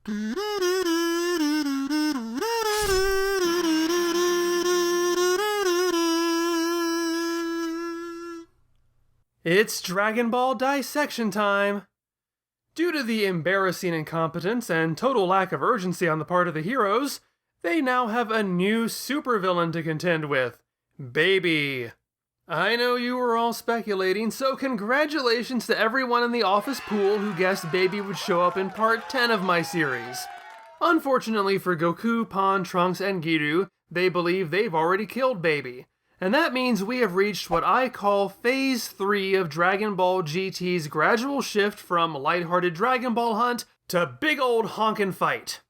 It's Dragon Ball Dissection time! Due to the embarrassing incompetence and total lack of urgency on the part of the heroes, they now have a new supervillain to contend with, Baby. I know you were all speculating, so congratulations to everyone in the office pool who guessed Baby would show up in part 10 of my series. Unfortunately for Goku, Pan, Trunks, and Giru, they believe they've already killed Baby. And that means we have reached what I call Phase 3 of Dragon Ball GT's gradual shift from lighthearted Dragon Ball hunt to big old honkin' fight.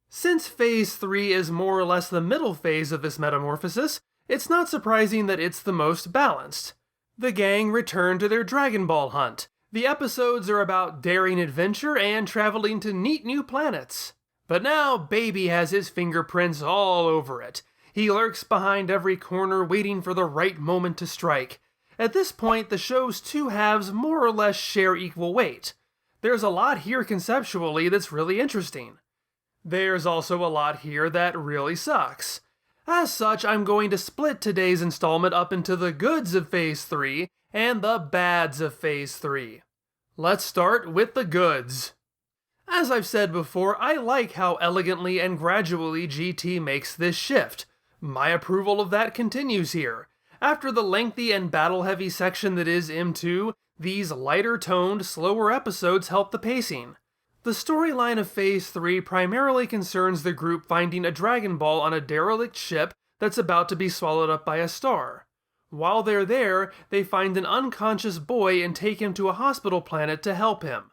Since Phase 3 is more or less the middle phase of this metamorphosis, it's not surprising that it's the most balanced. The gang return to their Dragon Ball hunt. The episodes are about daring adventure and traveling to neat new planets. But now Baby has his fingerprints all over it. He lurks behind every corner waiting for the right moment to strike. At this point, the show's two halves more or less share equal weight. There's a lot here conceptually that's really interesting. There's also a lot here that really sucks. As such, I'm going to split today's installment up into the goods of Phase 3 and the bads of Phase 3. Let's start with the goods. As I've said before, I like how elegantly and gradually GT makes this shift. My approval of that continues here. After the lengthy and battle-heavy section that is M2, these lighter-toned, slower episodes help the pacing. The storyline of Phase 3 primarily concerns the group finding a Dragon Ball on a derelict ship that's about to be swallowed up by a star. While they're there, they find an unconscious boy and take him to a hospital planet to help him.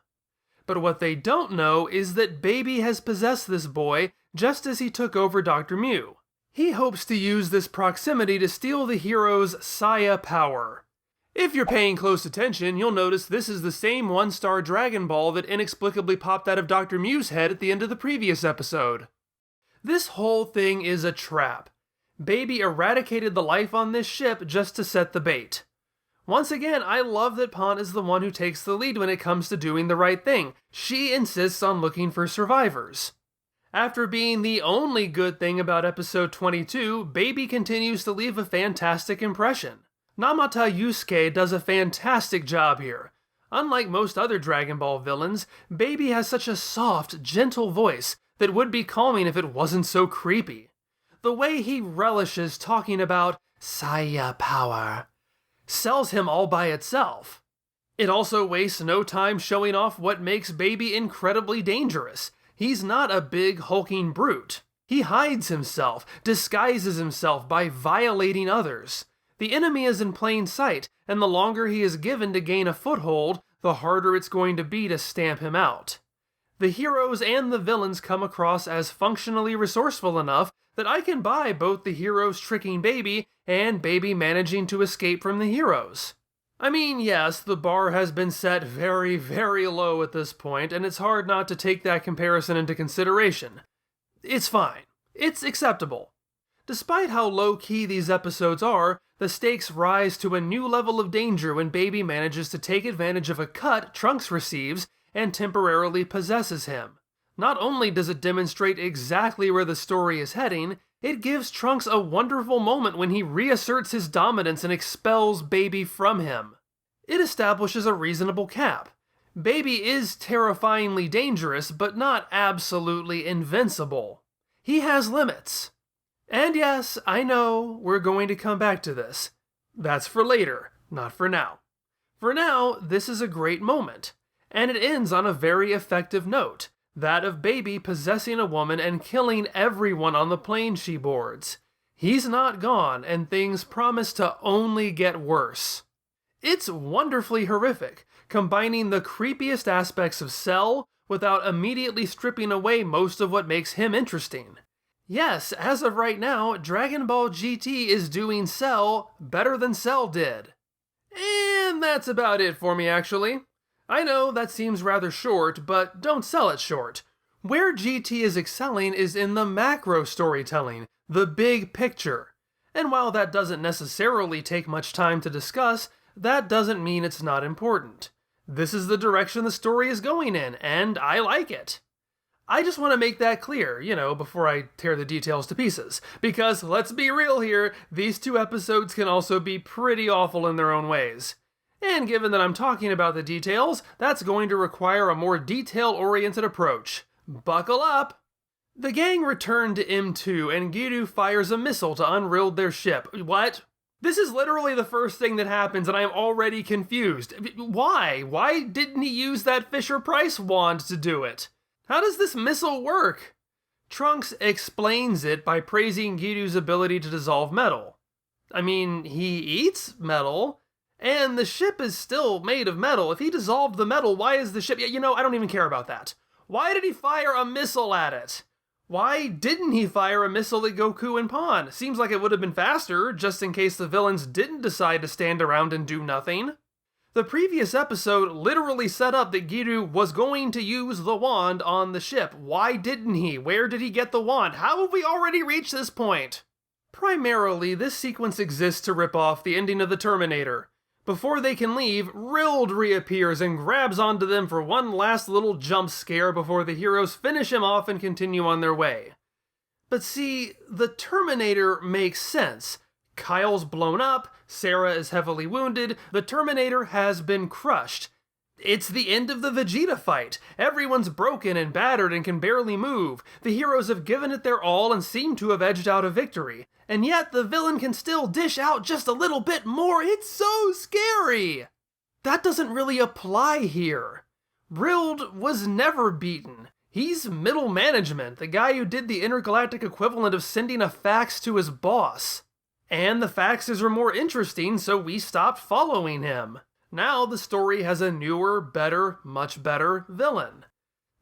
But what they don't know is that Baby has possessed this boy just as he took over Dr. Mew. He hopes to use this proximity to steal the hero's Saya power. If you're paying close attention, you'll notice this is the same one-star Dragon Ball that inexplicably popped out of Dr. Mew's head at the end of the previous episode. This whole thing is a trap. Baby eradicated the life on this ship just to set the bait. Once again, I love that Pan is the one who takes the lead when it comes to doing the right thing. She insists on looking for survivors. After being the only good thing about episode 22, Baby continues to leave a fantastic impression. Namata Yusuke does a fantastic job here. Unlike most other Dragon Ball villains, Baby has such a soft, gentle voice that would be calming if it wasn't so creepy. The way he relishes talking about Saya power sells him all by itself. It also wastes no time showing off what makes Baby incredibly dangerous. He's not a big, hulking brute. He hides himself, disguises himself by violating others. The enemy is in plain sight, and the longer he is given to gain a foothold, the harder it's going to be to stamp him out. The heroes and the villains come across as functionally resourceful enough that I can buy both the heroes tricking Baby and Baby managing to escape from the heroes. I mean, yes, the bar has been set very, very low at this point, and it's hard not to take that comparison into consideration. It's fine. It's acceptable. Despite how low-key these episodes are, the stakes rise to a new level of danger when Baby manages to take advantage of a cut Trunks receives and temporarily possesses him. Not only does it demonstrate exactly where the story is heading, it gives Trunks a wonderful moment when he reasserts his dominance and expels Baby from him. It establishes a reasonable cap. Baby is terrifyingly dangerous, but not absolutely invincible. He has limits. And yes, I know, we're going to come back to this. That's for later, not for now. For now, this is a great moment. And it ends on a very effective note. That of Baby possessing a woman and killing everyone on the plane she boards. He's not gone, and things promise to only get worse. It's wonderfully horrific, combining the creepiest aspects of Cell without immediately stripping away most of what makes him interesting. Yes, as of right now, Dragon Ball GT is doing Cell better than Cell did. And that's about it for me, actually. I know that seems rather short, but don't sell it short. Where GT is excelling is in the macro storytelling, the big picture. And while that doesn't necessarily take much time to discuss, that doesn't mean it's not important. This is the direction the story is going in, and I like it. I just want to make that clear, before I tear the details to pieces. Because, let's be real here, these two episodes can also be pretty awful in their own ways. And given that I'm talking about the details, that's going to require a more detail-oriented approach. Buckle up! The gang return to M2 and Giru fires a missile to unrild their ship. What? This is literally the first thing that happens and I am already confused. Why? Why didn't he use that Fisher-Price wand to do it? How does this missile work? Trunks explains it by praising Giru's ability to dissolve metal. I mean, he eats metal, and the ship is still made of metal. If he dissolved the metal, why is the ship... I don't even care about that. Why did he fire a missile at it? Why didn't he fire a missile at Goku and Pan? Seems like it would have been faster, just in case the villains didn't decide to stand around and do nothing. The previous episode literally set up that Giru was going to use the wand on the ship. Why didn't he? Where did he get the wand? How have we already reached this point? Primarily, this sequence exists to rip off the ending of The Terminator. Before they can leave, Rild reappears and grabs onto them for one last little jump scare before the heroes finish him off and continue on their way. But see, The Terminator makes sense. Kyle's blown up, Sarah is heavily wounded, the Terminator has been crushed. It's the end of the Vegeta fight. Everyone's broken and battered and can barely move. The heroes have given it their all and seem to have edged out a victory. And yet the villain can still dish out just a little bit more. It's so scary! That doesn't really apply here. Rild was never beaten. He's middle management, the guy who did the intergalactic equivalent of sending a fax to his boss. And the faxes were more interesting, so we stopped following him. Now the story has a newer, better, much better villain.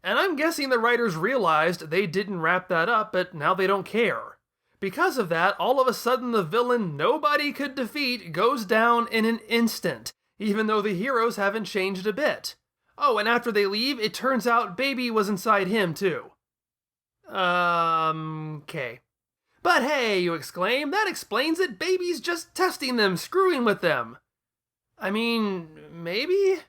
And I'm guessing the writers realized they didn't wrap that up, but now they don't care. Because of that, all of a sudden the villain nobody could defeat goes down in an instant, even though the heroes haven't changed a bit. Oh, and after they leave, it turns out Baby was inside him too. Okay. But hey, you exclaim, that explains it. Baby's just testing them, screwing with them. I mean, maybe?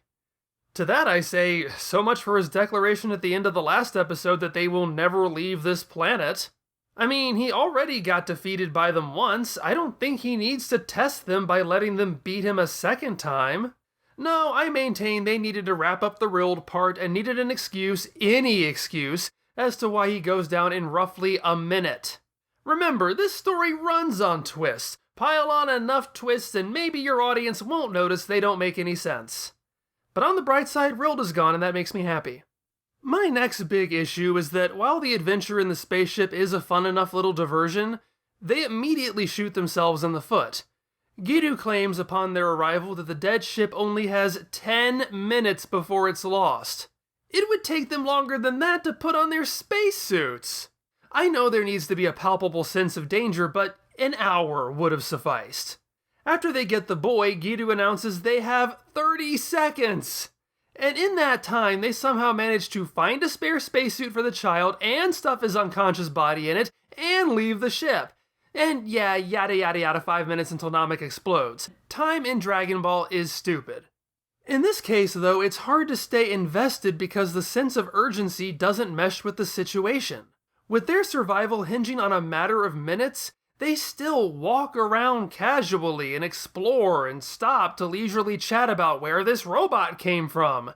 To that I say, so much for his declaration at the end of the last episode that they will never leave this planet. I mean, he already got defeated by them once. I don't think he needs to test them by letting them beat him a second time. No, I maintain they needed to wrap up the Rild part and needed an excuse, any excuse, as to why he goes down in roughly a minute. Remember, this story runs on twists. Pile on enough twists and maybe your audience won't notice they don't make any sense. But on the bright side, Rild is gone and that makes me happy. My next big issue is that while the adventure in the spaceship is a fun enough little diversion, they immediately shoot themselves in the foot. Giru claims upon their arrival that the dead ship only has 10 minutes before it's lost. It would take them longer than that to put on their spacesuits. I know there needs to be a palpable sense of danger, but an hour would have sufficed. After they get the boy, Giru announces they have 30 seconds. And in that time, they somehow manage to find a spare spacesuit for the child and stuff his unconscious body in it and leave the ship. And yeah, yada yada yada, 5 minutes until Namek explodes. Time in Dragon Ball is stupid. In this case, though, it's hard to stay invested because the sense of urgency doesn't mesh with the situation. With their survival hinging on a matter of minutes, they still walk around casually and explore and stop to leisurely chat about where this robot came from.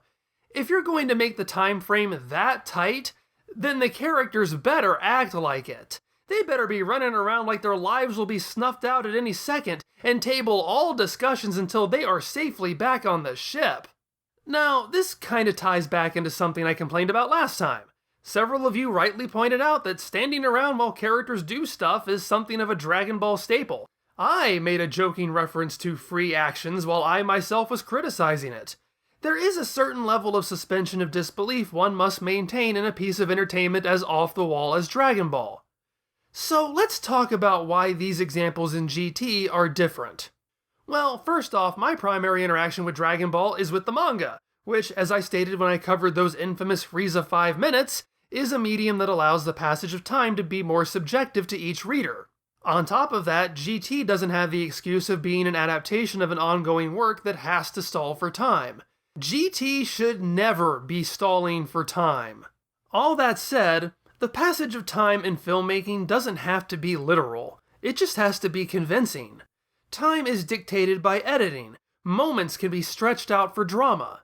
If you're going to make the time frame that tight, then the characters better act like it. They better be running around like their lives will be snuffed out at any second and table all discussions until they are safely back on the ship. Now, this kinda ties back into something I complained about last time. Several of you rightly pointed out that standing around while characters do stuff is something of a Dragon Ball staple. I made a joking reference to free actions while I myself was criticizing it. There is a certain level of suspension of disbelief one must maintain in a piece of entertainment as off-the-wall as Dragon Ball. So let's talk about why these examples in GT are different. Well, first off, my primary interaction with Dragon Ball is with the manga, which, as I stated when I covered those infamous Frieza 5 minutes, is a medium that allows the passage of time to be more subjective to each reader. On top of that, GT doesn't have the excuse of being an adaptation of an ongoing work that has to stall for time. GT should never be stalling for time. All that said, the passage of time in filmmaking doesn't have to be literal. It just has to be convincing. Time is dictated by editing. Moments can be stretched out for drama.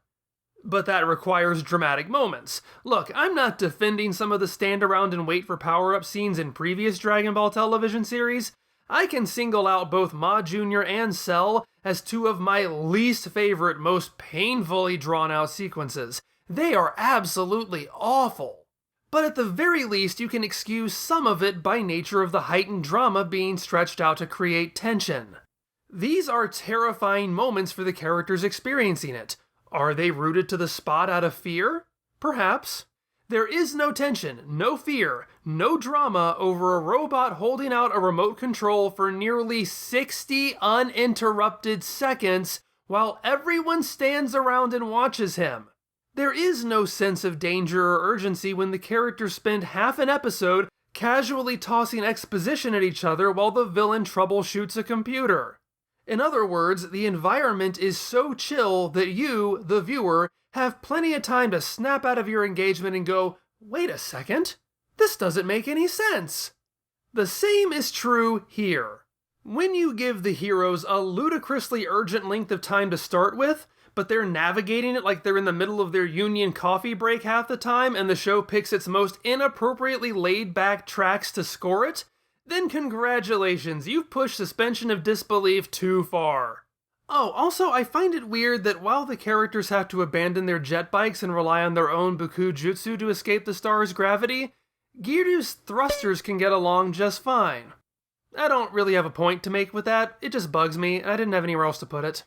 But that requires dramatic moments. Look, I'm not defending some of the stand around and wait for power-up scenes in previous Dragon Ball television series. I can single out both Ma Jr. and Cell as two of my least favorite, most painfully drawn-out sequences. They are absolutely awful. But at the very least, you can excuse some of it by nature of the heightened drama being stretched out to create tension. These are terrifying moments for the characters experiencing it. Are they rooted to the spot out of fear? Perhaps. There is no tension, no fear, no drama over a robot holding out a remote control for nearly 60 uninterrupted seconds while everyone stands around and watches him. There is no sense of danger or urgency when the characters spend half an episode casually tossing exposition at each other while the villain troubleshoots a computer. In other words, the environment is so chill that you, the viewer, have plenty of time to snap out of your engagement and go, wait a second, this doesn't make any sense. The same is true here. When you give the heroes a ludicrously urgent length of time to start with, but they're navigating it like they're in the middle of their union coffee break half the time and the show picks its most inappropriately laid-back tracks to score it, then congratulations, you've pushed suspension of disbelief too far. Oh, also, I find it weird that while the characters have to abandon their jet bikes and rely on their own Buku Jutsu to escape the star's gravity, Giryu's thrusters can get along just fine. I don't really have a point to make with that, it just bugs me, and I didn't have anywhere else to put it.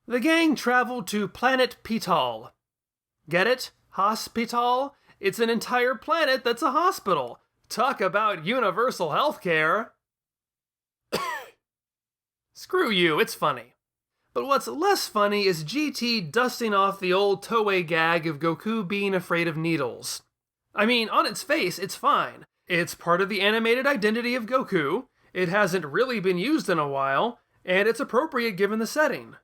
The gang traveled to planet Pital. Get it? Hospital? It's an entire planet that's a hospital. Talk about universal healthcare. Screw you, it's funny. But what's less funny is GT dusting off the old Toei gag of Goku being afraid of needles. I mean, on its face, it's fine. It's part of the animated identity of Goku, it hasn't really been used in a while, and it's appropriate given the setting.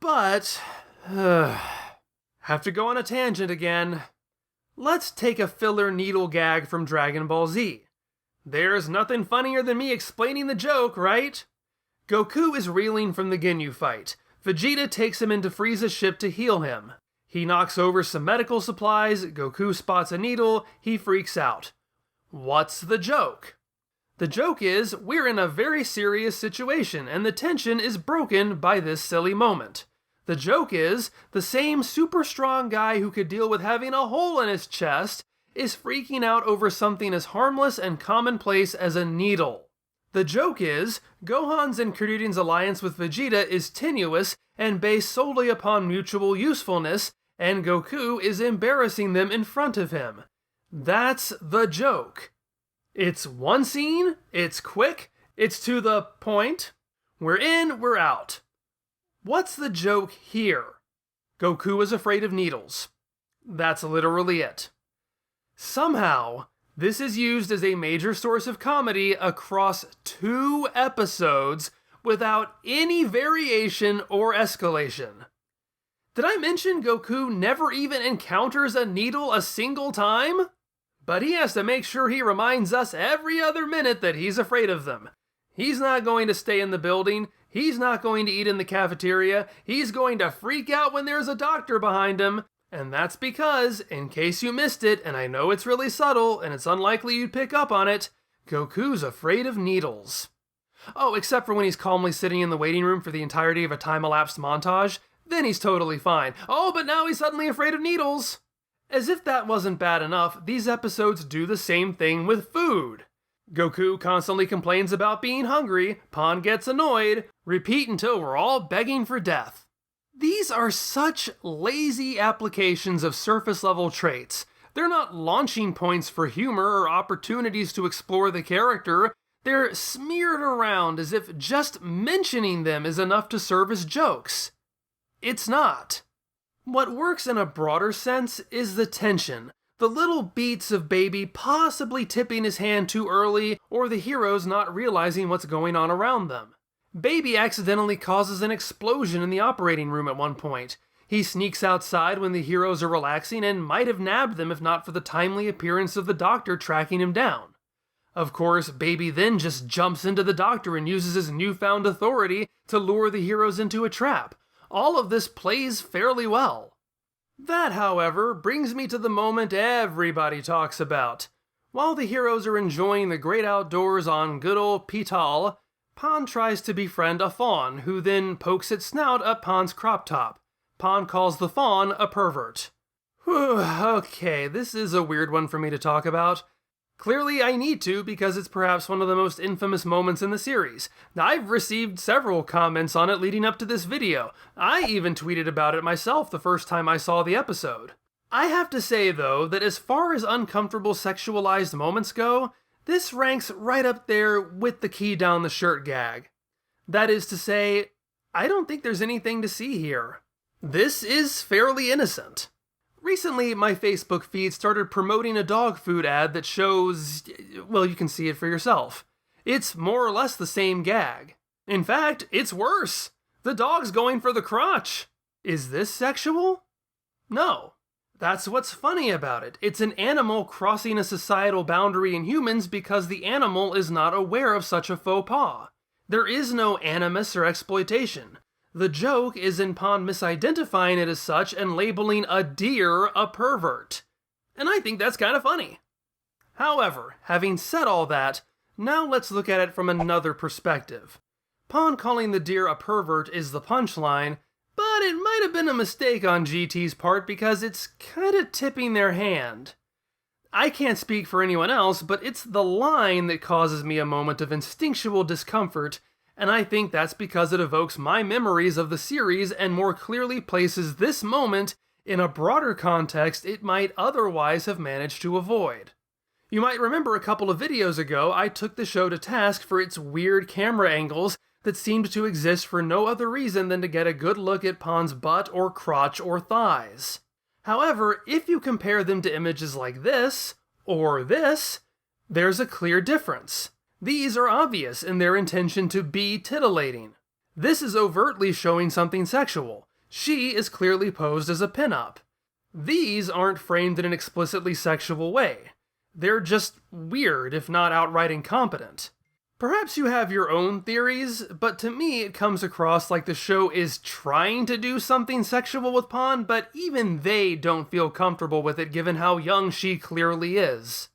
But, have to go on a tangent again. Let's take a filler needle gag from Dragon Ball Z. There's nothing funnier than me explaining the joke, right? Goku is reeling from the Ginyu fight. Vegeta takes him into Frieza's ship to heal him. He knocks over some medical supplies, Goku spots a needle, he freaks out. What's the joke? The joke is, we're in a very serious situation, and the tension is broken by this silly moment. The joke is, the same super strong guy who could deal with having a hole in his chest is freaking out over something as harmless and commonplace as a needle. The joke is, Gohan's and Kuririn's alliance with Vegeta is tenuous and based solely upon mutual usefulness, and Goku is embarrassing them in front of him. That's the joke. It's one scene, it's quick, it's to the point. We're in, we're out. What's the joke here? Goku is afraid of needles. That's literally it. Somehow, this is used as a major source of comedy across 2 episodes without any variation or escalation. Did I mention Goku never even encounters a needle a single time? But he has to make sure he reminds us every other minute that he's afraid of them. He's not going to stay in the building, he's not going to eat in the cafeteria, he's going to freak out when there's a doctor behind him, and that's because, in case you missed it, and I know it's really subtle, and it's unlikely you'd pick up on it, Goku's afraid of needles. Oh, except for when he's calmly sitting in the waiting room for the entirety of a time-elapsed montage, then he's totally fine. Oh, but now he's suddenly afraid of needles! As if that wasn't bad enough, these episodes do the same thing with food. Goku constantly complains about being hungry, Pan gets annoyed, repeat until we're all begging for death. These are such lazy applications of surface-level traits. They're not launching points for humor or opportunities to explore the character. They're smeared around as if just mentioning them is enough to serve as jokes. It's not. What works in a broader sense is the tension. The little beats of Baby possibly tipping his hand too early, or the heroes not realizing what's going on around them. Baby accidentally causes an explosion in the operating room at one point. He sneaks outside when the heroes are relaxing and might have nabbed them if not for the timely appearance of the Doctor tracking him down. Of course, Baby then just jumps into the Doctor and uses his newfound authority to lure the heroes into a trap. All of this plays fairly well. That, however, brings me to the moment everybody talks about. While the heroes are enjoying the great outdoors on good old Pital, Pan tries to befriend a fawn, who then pokes its snout up Pan's crop top. Pan calls the fawn a pervert. Whew, okay, this is a weird one for me to talk about. Clearly I need to, because it's perhaps one of the most infamous moments in the series. I've received several comments on it leading up to this video. I even tweeted about it myself the first time I saw the episode. I have to say, though, that as far as uncomfortable sexualized moments go, this ranks right up there with the key down the shirt gag. That is to say, I don't think there's anything to see here. This is fairly innocent. Recently, my Facebook feed started promoting a dog food ad that shows, well, you can see it for yourself. It's more or less the same gag. In fact, it's worse. The dog's going for the crotch. Is this sexual? No. That's what's funny about it. It's an animal crossing a societal boundary in humans because the animal is not aware of such a faux pas. There is no animus or exploitation. The joke is in Pan misidentifying it as such and labeling a deer a pervert. And I think that's kind of funny. However, having said all that, now let's look at it from another perspective. Pan calling the deer a pervert is the punchline, but it might have been a mistake on GT's part because it's kinda tipping their hand. I can't speak for anyone else, but it's the line that causes me a moment of instinctual discomfort, and I think that's because it evokes my memories of the series and more clearly places this moment in a broader context it might otherwise have managed to avoid. You might remember a couple of videos ago I took the show to task for its weird camera angles that seemed to exist for no other reason than to get a good look at Pan's butt or crotch or thighs. However, if you compare them to images like this, or this, there's a clear difference. These are obvious in their intention to be titillating. This is overtly showing something sexual. She is clearly posed as a pinup. These aren't framed in an explicitly sexual way. They're just weird, if not outright incompetent. Perhaps you have your own theories, but to me it comes across like the show is trying to do something sexual with Pan, but even they don't feel comfortable with it given how young she clearly is.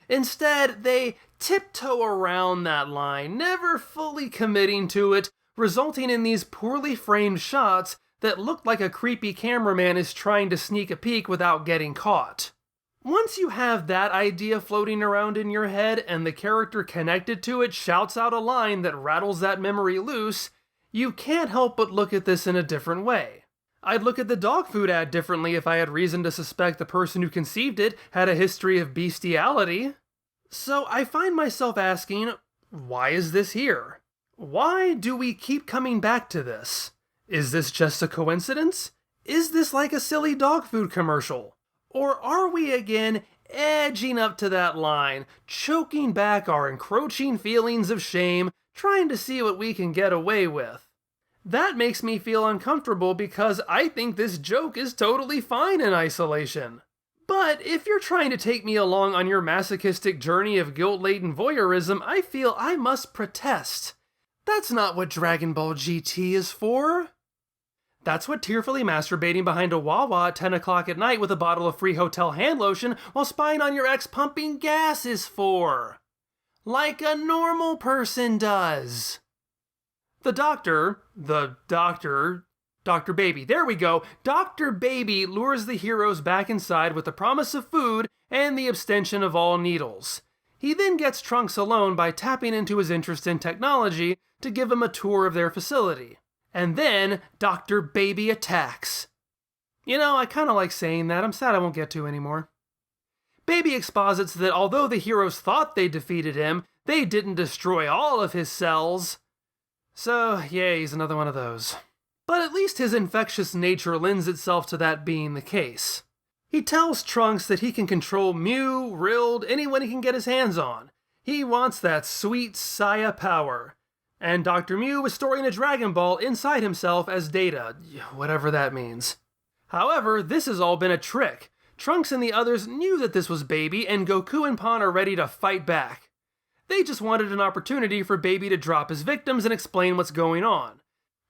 Instead, they tiptoe around that line, never fully committing to it, resulting in these poorly framed shots that look like a creepy cameraman is trying to sneak a peek without getting caught. Once you have that idea floating around in your head and the character connected to it shouts out a line that rattles that memory loose, you can't help but look at this in a different way. I'd look at the dog food ad differently if I had reason to suspect the person who conceived it had a history of bestiality. So I find myself asking, why is this here? Why do we keep coming back to this? Is this just a coincidence? Is this like a silly dog food commercial? Or are we again edging up to that line, choking back our encroaching feelings of shame, trying to see what we can get away with? That makes me feel uncomfortable because I think this joke is totally fine in isolation. But if you're trying to take me along on your masochistic journey of guilt-laden voyeurism, I feel I must protest. That's not what Dragon Ball GT is for. That's what tearfully masturbating behind a Wawa at 10 o'clock at night with a bottle of free hotel hand lotion while spying on your ex pumping gas is for. Like a normal person does. Dr. Baby, there we go. Dr. Baby lures the heroes back inside with the promise of food and the abstention of all needles. He then gets Trunks alone by tapping into his interest in technology to give him a tour of their facility. And then Dr. Baby attacks. You know, I kinda like saying that. I'm sad I won't get to anymore. Baby exposits that although the heroes thought they defeated him, they didn't destroy all of his cells. So, yeah, he's another one of those. But at least his infectious nature lends itself to that being the case. He tells Trunks that he can control Mew, Rild, anyone he can get his hands on. He wants that sweet Saya power. And Dr. Mew is storing a Dragon Ball inside himself as data, whatever that means. However, this has all been a trick. Trunks and the others knew that this was Baby, and Goku and Pan are ready to fight back. They just wanted an opportunity for Baby to drop his victims and explain what's going on.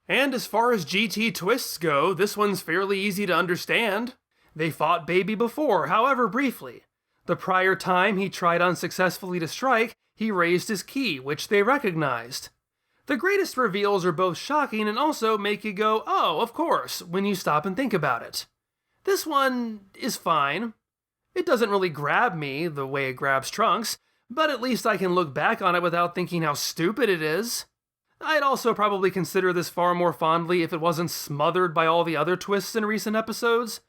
And as far as GT twists go, this one's fairly easy to understand. They fought Baby before, however briefly. The prior time he tried unsuccessfully to strike, he raised his ki, which they recognized. The greatest reveals are both shocking and also make you go, oh, of course, when you stop and think about it. This one is fine. It doesn't really grab me the way it grabs Trunks, but at least I can look back on it without thinking how stupid it is. I'd also probably consider this far more fondly if it wasn't smothered by all the other twists in recent episodes.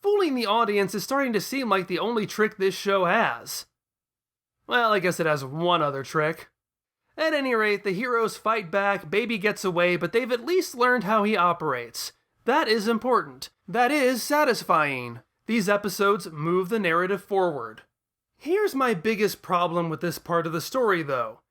Fooling the audience is starting to seem like the only trick this show has. Well, I guess it has one other trick. At any rate, the heroes fight back, Baby gets away, but they've at least learned how he operates. That is important. That is satisfying. These episodes move the narrative forward. Here's my biggest problem with this part of the story, though.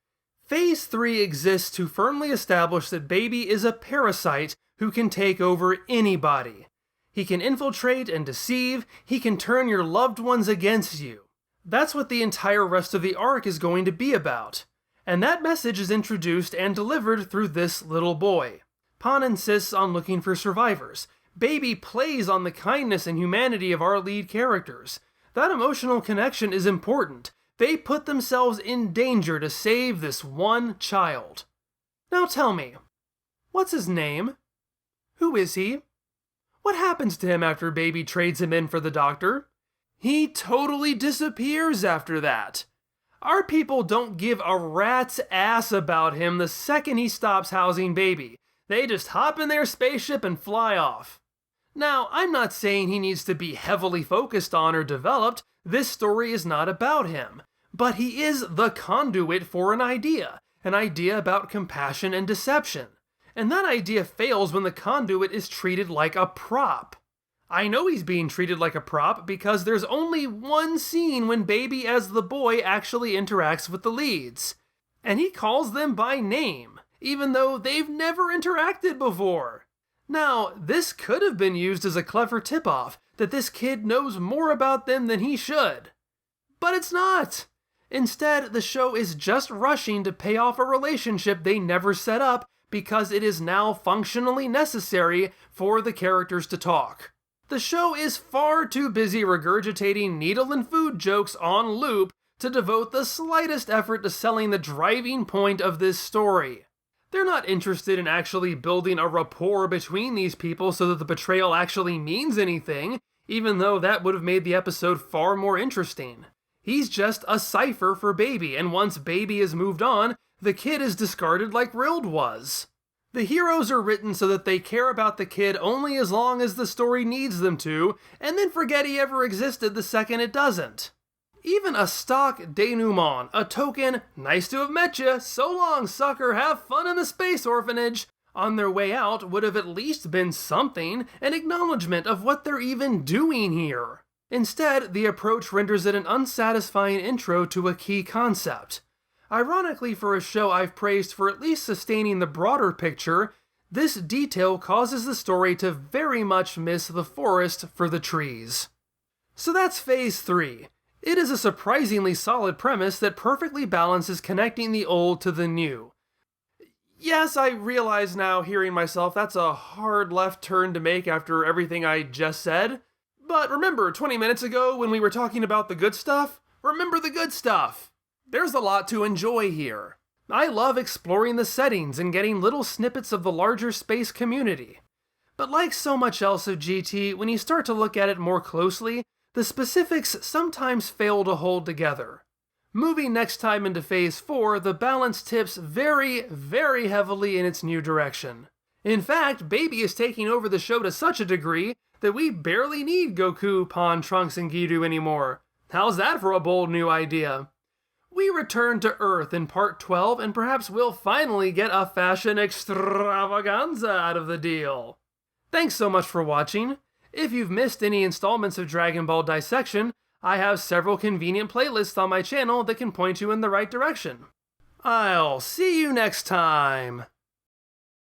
Phase 3 exists to firmly establish that Baby is a parasite who can take over anybody. He can infiltrate and deceive, he can turn your loved ones against you. That's what the entire rest of the arc is going to be about. And that message is introduced and delivered through this little boy. Pan insists on looking for survivors. Baby plays on the kindness and humanity of our lead characters. That emotional connection is important. They put themselves in danger to save this one child. Now tell me, what's his name? Who is he? What happens to him after Baby trades him in for the doctor? He totally disappears after that. Our people don't give a rat's ass about him the second he stops housing Baby. They just hop in their spaceship and fly off. Now, I'm not saying he needs to be heavily focused on or developed. This story is not about him. But he is the conduit for an idea about compassion and deception. And that idea fails when the conduit is treated like a prop. I know he's being treated like a prop because there's only one scene when Baby as the boy actually interacts with the leads. And he calls them by name, even though they've never interacted before. Now, this could have been used as a clever tip-off that this kid knows more about them than he should. But it's not. Instead, the show is just rushing to pay off a relationship they never set up because it is now functionally necessary for the characters to talk. The show is far too busy regurgitating needle and food jokes on loop to devote the slightest effort to selling the driving point of this story. They're not interested in actually building a rapport between these people so that the betrayal actually means anything, even though that would have made the episode far more interesting. He's just a cipher for Baby, and once Baby is moved on, the kid is discarded like Rild was. The heroes are written so that they care about the kid only as long as the story needs them to, and then forget he ever existed the second it doesn't. Even a stock denouement, a token, nice to have met ya, so long sucker, have fun in the space orphanage, on their way out would have at least been something, an acknowledgement of what they're even doing here. Instead, the approach renders it an unsatisfying intro to a key concept. Ironically, for a show I've praised for at least sustaining the broader picture, this detail causes the story to very much miss the forest for the trees. So that's Phase 3. It is a surprisingly solid premise that perfectly balances connecting the old to the new. Yes, I realize now, hearing myself, that's a hard left turn to make after everything I just said. But remember 20 minutes ago when we were talking about the good stuff? Remember the good stuff! There's a lot to enjoy here. I love exploring the settings and getting little snippets of the larger space community. But like so much else of GT, when you start to look at it more closely, the specifics sometimes fail to hold together. Moving next time into Phase 4, the balance tips very, very heavily in its new direction. In fact, Baby is taking over the show to such a degree that we barely need Goku, Pan, Trunks, and Giru anymore. How's that for a bold new idea? We return to Earth in Part 12, and perhaps we'll finally get a fashion extravaganza out of the deal. Thanks so much for watching. If you've missed any installments of Dragon Ball Dissection, I have several convenient playlists on my channel that can point you in the right direction. I'll see you next time.